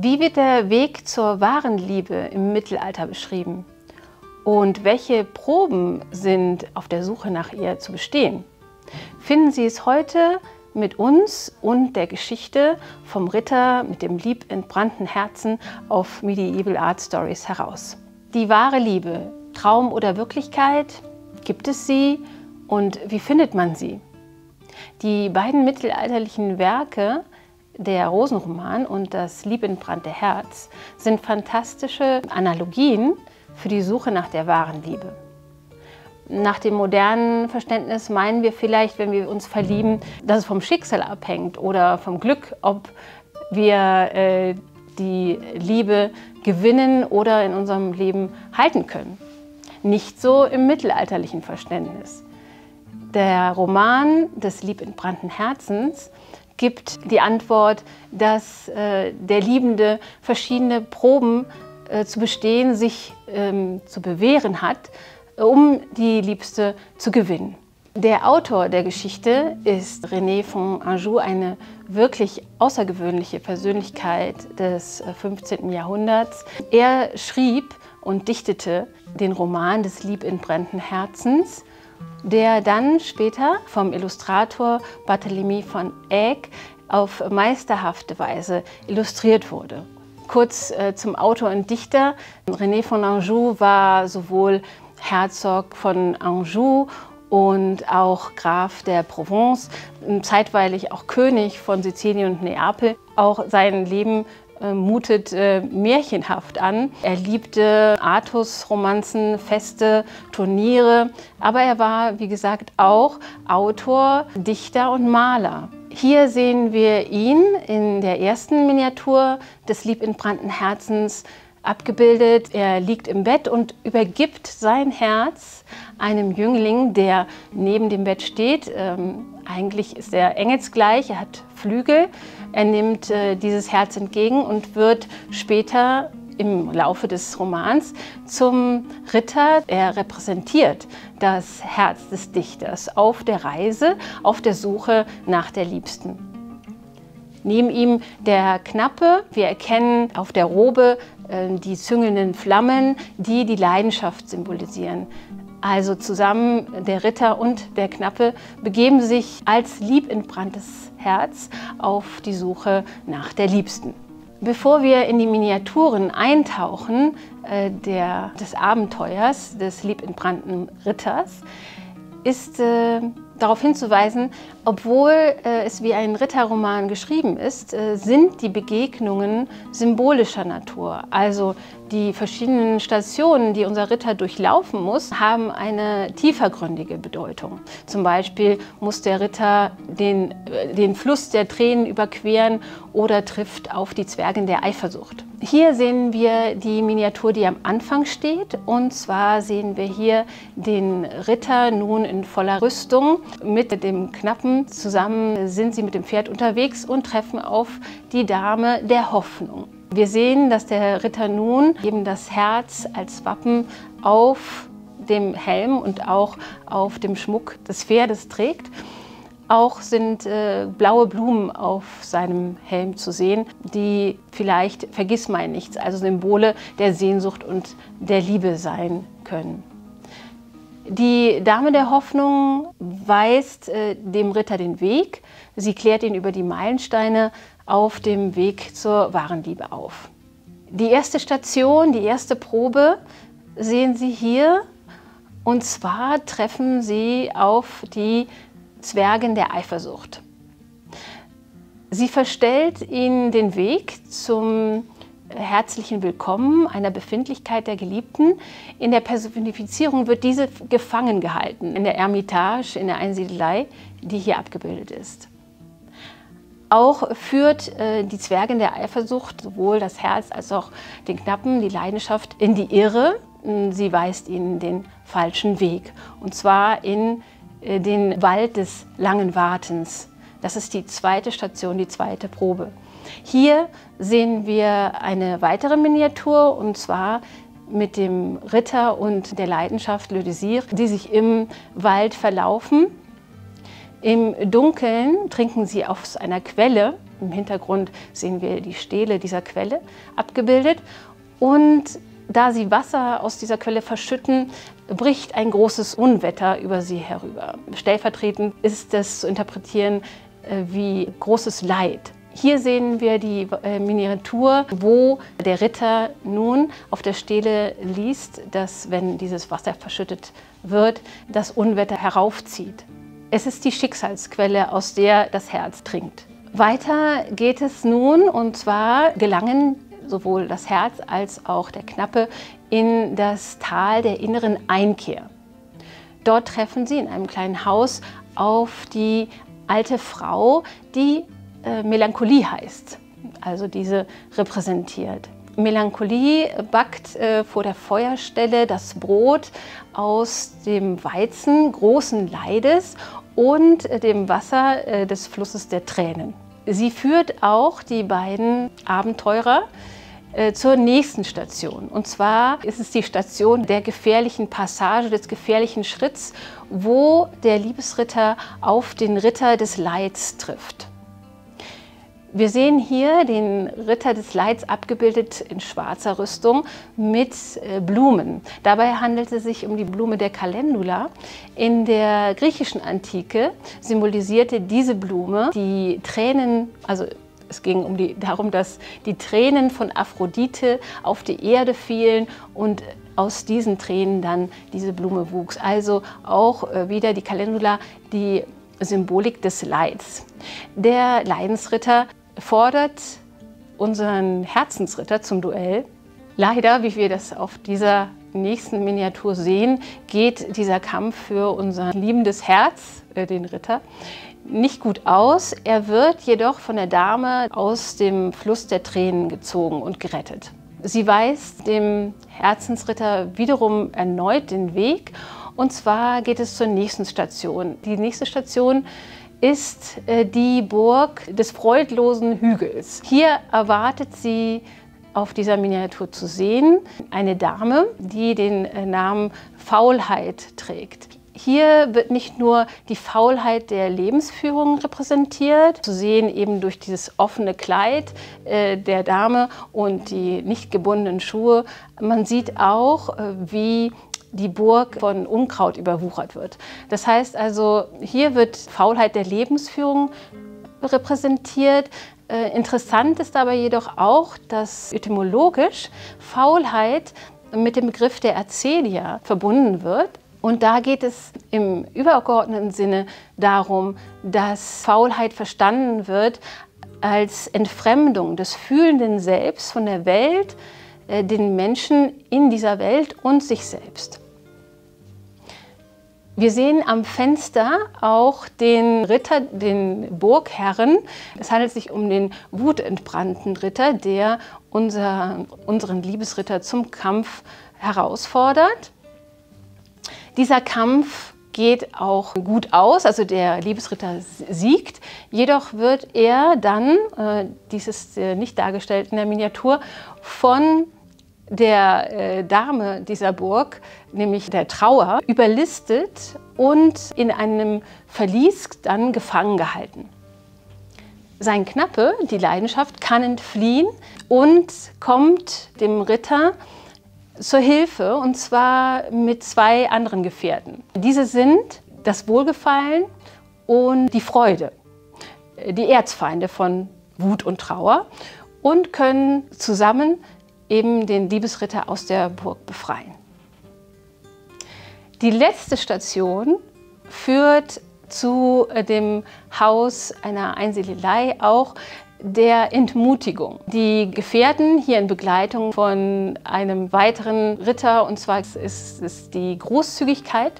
Wie wird der Weg zur wahren Liebe im Mittelalter beschrieben? Und welche Proben sind auf der Suche nach ihr zu bestehen? Finden Sie es heute mit uns und der Geschichte vom Ritter mit dem liebentbrannten Herzen auf Medieval Art Stories heraus. Die wahre Liebe, Traum oder Wirklichkeit? Gibt es sie und wie findet man sie? Die beiden mittelalterlichen Werke, der Rosenroman und das liebentbrannte Herz, sind fantastische Analogien für die Suche nach der wahren Liebe. Nach dem modernen Verständnis meinen wir vielleicht, wenn wir uns verlieben, dass es vom Schicksal abhängt oder vom Glück, ob wir die Liebe gewinnen oder in unserem Leben halten können. Nicht so im mittelalterlichen Verständnis. Der Roman des liebentbrannten Herzens gibt die Antwort, dass der Liebende verschiedene Proben zu bestehen, sich zu bewähren hat, um die Liebste zu gewinnen. Der Autor der Geschichte ist René von Anjou, eine wirklich außergewöhnliche Persönlichkeit des 15. Jahrhunderts. Er schrieb und dichtete den Roman des liebentbrannten Herzens, der dann später vom Illustrator Barthélemy von Eyck auf meisterhafte Weise illustriert wurde. Kurz zum Autor und Dichter. René von Anjou war sowohl Herzog von Anjou und auch Graf der Provence, zeitweilig auch König von Sizilien und Neapel. Auch sein Leben mutet märchenhaft an. Er liebte Artus-Romanzen, Feste, Turniere, aber er war, wie gesagt, auch Autor, Dichter und Maler. Hier sehen wir ihn in der ersten Miniatur des liebentbrannten Herzens abgebildet. Er liegt im Bett und übergibt sein Herz einem Jüngling, der neben dem Bett steht. Eigentlich ist er engelsgleich, er hat Flügel. Er nimmt dieses Herz entgegen und wird später im Laufe des Romans zum Ritter. Er repräsentiert das Herz des Dichters auf der Reise, auf der Suche nach der Liebsten. Neben ihm der Knappe. Wir erkennen auf der Robe die züngelnden Flammen, die die Leidenschaft symbolisieren. Also zusammen der Ritter und der Knappe begeben sich als liebentbranntes Herz auf die Suche nach der Liebsten. Bevor wir in die Miniaturen eintauchen des Abenteuers des liebentbrannten Ritters, ist darauf hinzuweisen, obwohl es wie ein Ritterroman geschrieben ist, sind die Begegnungen symbolischer Natur. Also die verschiedenen Stationen, die unser Ritter durchlaufen muss, haben eine tiefergründige Bedeutung. Zum Beispiel muss der Ritter den Fluss der Tränen überqueren oder trifft auf die Zwergin der Eifersucht. Hier sehen wir die Miniatur, die am Anfang steht. Und zwar sehen wir hier den Ritter nun in voller Rüstung mit dem Knappen. Zusammen sind sie mit dem Pferd unterwegs und treffen auf die Dame der Hoffnung. Wir sehen, dass der Ritter nun eben das Herz als Wappen auf dem Helm und auch auf dem Schmuck des Pferdes trägt. Auch sind blaue Blumen auf seinem Helm zu sehen, die vielleicht Vergissmeinnichts, also Symbole der Sehnsucht und der Liebe sein können. Die Dame der Hoffnung weist dem Ritter den Weg. Sie klärt ihn über die Meilensteine auf dem Weg zur wahren Liebe auf. Die erste Station, die erste Probe sehen Sie hier. Und zwar treffen Sie auf die Zwergin der Eifersucht. Sie verstellt ihnen den Weg zum herzlichen Willkommen einer Befindlichkeit der Geliebten. In der Personifizierung wird diese gefangen gehalten, in der Ermitage, in der Einsiedelei, die hier abgebildet ist. Auch führt die Zwergin der Eifersucht sowohl das Herz als auch den Knappen, die Leidenschaft, in die Irre. Sie weist ihnen den falschen Weg, und zwar in den Wald des langen Wartens. Das ist die zweite Station, die zweite Probe. Hier sehen wir eine weitere Miniatur, und zwar mit dem Ritter und der Leidenschaft Le Désir, die sich im Wald verlaufen. Im Dunkeln trinken sie aus einer Quelle Im Hintergrund sehen wir die Stele dieser Quelle abgebildet. Und da sie Wasser aus dieser Quelle verschütten, bricht ein großes Unwetter über sie herüber. Stellvertretend ist es zu interpretieren wie großes Leid. Hier sehen wir die Miniatur, wo der Ritter nun auf der Stele liest, dass, wenn dieses Wasser verschüttet wird, das Unwetter heraufzieht. Es ist die Schicksalsquelle, aus der das Herz trinkt. Weiter geht es nun, und zwar gelangen sowohl das Herz als auch der Knappe in das Tal der inneren Einkehr. Dort treffen sie in einem kleinen Haus auf die alte Frau, die Melancholie heißt, also diese repräsentiert. Melancholie backt vor der Feuerstelle das Brot aus dem Weizen großen Leides und dem Wasser des Flusses der Tränen. Sie führt auch die beiden Abenteurer zur nächsten Station. Und zwar ist es die Station der gefährlichen Passage, des gefährlichen Schritts, wo der Liebesritter auf den Ritter des Leids trifft. Wir sehen hier den Ritter des Leids abgebildet in schwarzer Rüstung mit Blumen. Dabei handelt es sich um die Blume der Calendula. In der griechischen Antike symbolisierte diese Blume die Tränen, also es ging darum, dass die Tränen von Aphrodite auf die Erde fielen und aus diesen Tränen dann diese Blume wuchs. Also auch wieder die Calendula, die Symbolik des Leids. Der Leidensritter fordert unseren Herzensritter zum Duell. Leider, wie wir das auf dieser nächsten Miniatur sehen, geht dieser Kampf für unser liebendes Herz, den Ritter, nicht gut aus. Er wird jedoch von der Dame aus dem Fluss der Tränen gezogen und gerettet. Sie weist dem Herzensritter wiederum erneut den Weg, und zwar geht es zur nächsten Station. Die nächste Station ist die Burg des freudlosen Hügels. Hier erwartet sie auf dieser Miniatur zu sehen eine Dame, die den Namen Faulheit trägt. Hier wird nicht nur die Faulheit der Lebensführung repräsentiert, zu sehen eben durch dieses offene Kleid der Dame und die nicht gebundenen Schuhe. Man sieht auch, wie die Burg von Unkraut überwuchert wird. Das heißt also, hier wird Faulheit der Lebensführung repräsentiert. Interessant ist aber jedoch auch, dass etymologisch Faulheit mit dem Begriff der Acedia verbunden wird. Und da geht es im übergeordneten Sinne darum, dass Faulheit verstanden wird als Entfremdung des fühlenden Selbst von der Welt, den Menschen in dieser Welt und sich selbst. Wir sehen am Fenster auch den Ritter, den Burgherren. Es handelt sich um den wutentbrannten Ritter, der unseren Liebesritter zum Kampf herausfordert. Dieser Kampf geht auch gut aus, also der Liebesritter siegt. Jedoch wird er dann, dies ist nicht dargestellt in der Miniatur, von der Dame dieser Burg, nämlich der Trauer, überlistet und in einem Verlies dann gefangen gehalten. Sein Knappe, die Leidenschaft, kann entfliehen und kommt dem Ritter zur Hilfe, und zwar mit zwei anderen Gefährten. Diese sind das Wohlgefallen und die Freude, die Erzfeinde von Wut und Trauer, und können zusammen eben den Liebesritter aus der Burg befreien. Die letzte Station führt zu dem Haus einer Einsiedelei, auch der Entmutigung. Die Gefährten, hier in Begleitung von einem weiteren Ritter, und zwar ist es die Großzügigkeit,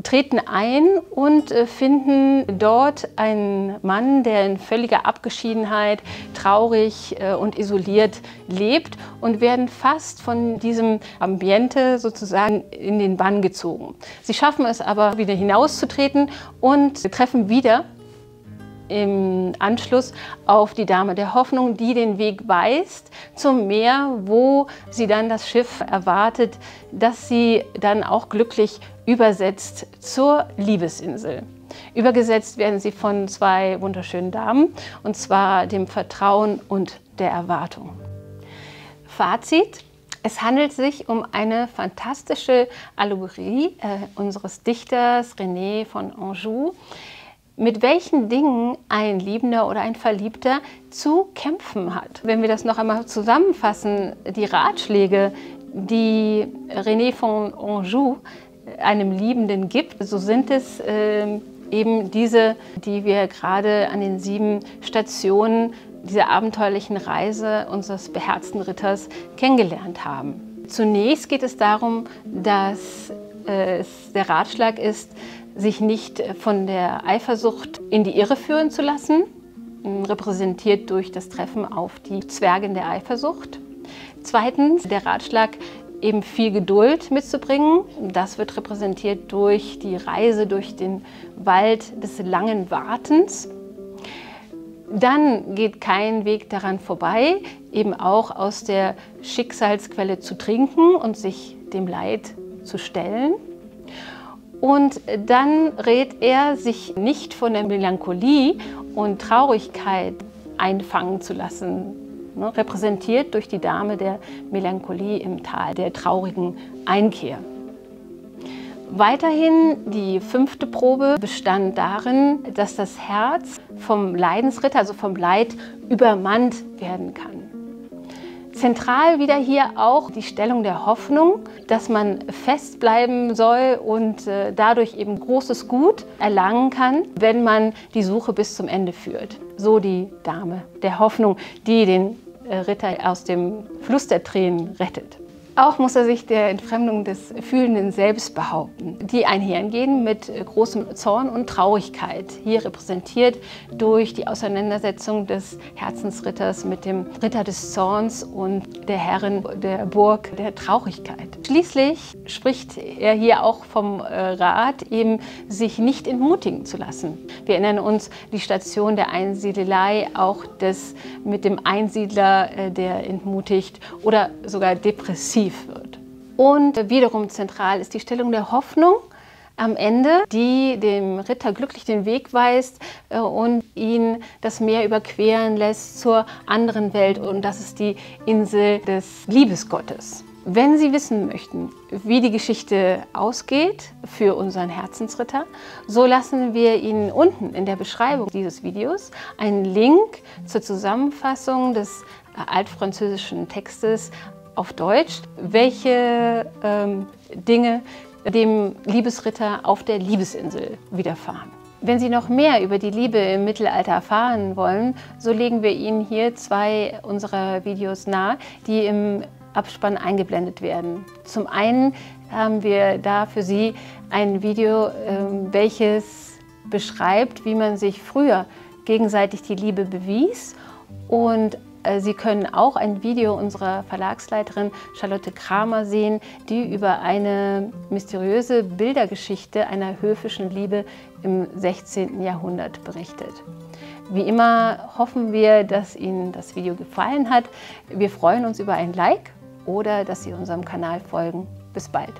treten ein und finden dort einen Mann, der in völliger Abgeschiedenheit, traurig und isoliert lebt, und werden fast von diesem Ambiente sozusagen in den Bann gezogen. Sie schaffen es aber, wieder hinauszutreten und treffen wieder im Anschluss auf die Dame der Hoffnung, die den Weg weist zum Meer, wo sie dann das Schiff erwartet, das sie dann auch glücklich übersetzt zur Liebesinsel. Übergesetzt werden sie von zwei wunderschönen Damen, und zwar dem Vertrauen und der Erwartung. Fazit: Es handelt sich um eine fantastische Allegorie unseres Dichters René von Anjou, mit welchen Dingen ein Liebender oder ein Verliebter zu kämpfen hat. Wenn wir das noch einmal zusammenfassen, die Ratschläge, die René von Anjou einem Liebenden gibt, so sind es eben diese, die wir gerade an den 7 Stationen dieser abenteuerlichen Reise unseres beherzten Ritters kennengelernt haben. Zunächst geht es darum, dass es der Ratschlag ist, sich nicht von der Eifersucht in die Irre führen zu lassen, repräsentiert durch das Treffen auf die Zwergin der Eifersucht. Zweitens, der Ratschlag, eben viel Geduld mitzubringen. Das wird repräsentiert durch die Reise durch den Wald des langen Wartens. Dann geht kein Weg daran vorbei, eben auch aus der Schicksalsquelle zu trinken und sich dem Leid zu stellen. Und dann rät er, sich nicht von der Melancholie und Traurigkeit einfangen zu lassen, repräsentiert durch die Dame der Melancholie im Tal der traurigen Einkehr. Weiterhin die 5. Probe bestand darin, dass das Herz vom Leidensritter, also vom Leid, übermannt werden kann. Zentral wieder hier auch die Stellung der Hoffnung, dass man festbleiben soll und dadurch eben großes Gut erlangen kann, wenn man die Suche bis zum Ende führt. So die Dame der Hoffnung, die den Ritter aus dem Fluss der Tränen rettet. Auch muss er sich der Entfremdung des Fühlenden selbst behaupten, die einhergehen mit großem Zorn und Traurigkeit, hier repräsentiert durch die Auseinandersetzung des Herzensritters mit dem Ritter des Zorns und der Herrin der Burg der Traurigkeit. Schließlich spricht er hier auch vom Rat, eben sich nicht entmutigen zu lassen. Wir erinnern uns die Station der Einsiedelei, auch des mit dem Einsiedler, der entmutigt oder sogar depressiv wird. Und wiederum zentral ist die Stellung der Hoffnung am Ende, die dem Ritter glücklich den Weg weist und ihn das Meer überqueren lässt zur anderen Welt, und das ist die Insel des Liebesgottes. Wenn Sie wissen möchten, wie die Geschichte ausgeht für unseren Herzensritter, so lassen wir Ihnen unten in der Beschreibung dieses Videos einen Link zur Zusammenfassung des altfranzösischen Textes auf Deutsch, welche Dinge dem Liebesritter auf der Liebesinsel widerfahren. Wenn Sie noch mehr über die Liebe im Mittelalter erfahren wollen, so legen wir Ihnen hier 2 unserer Videos nahe, die im Abspann eingeblendet werden. Zum einen haben wir da für Sie ein Video, welches beschreibt, wie man sich früher gegenseitig die Liebe bewies, und Sie können auch ein Video unserer Verlagsleiterin Charlotte Kramer sehen, die über eine mysteriöse Bildergeschichte einer höfischen Liebe im 16. Jahrhundert berichtet. Wie immer hoffen wir, dass Ihnen das Video gefallen hat. Wir freuen uns über ein Like oder dass Sie unserem Kanal folgen. Bis bald!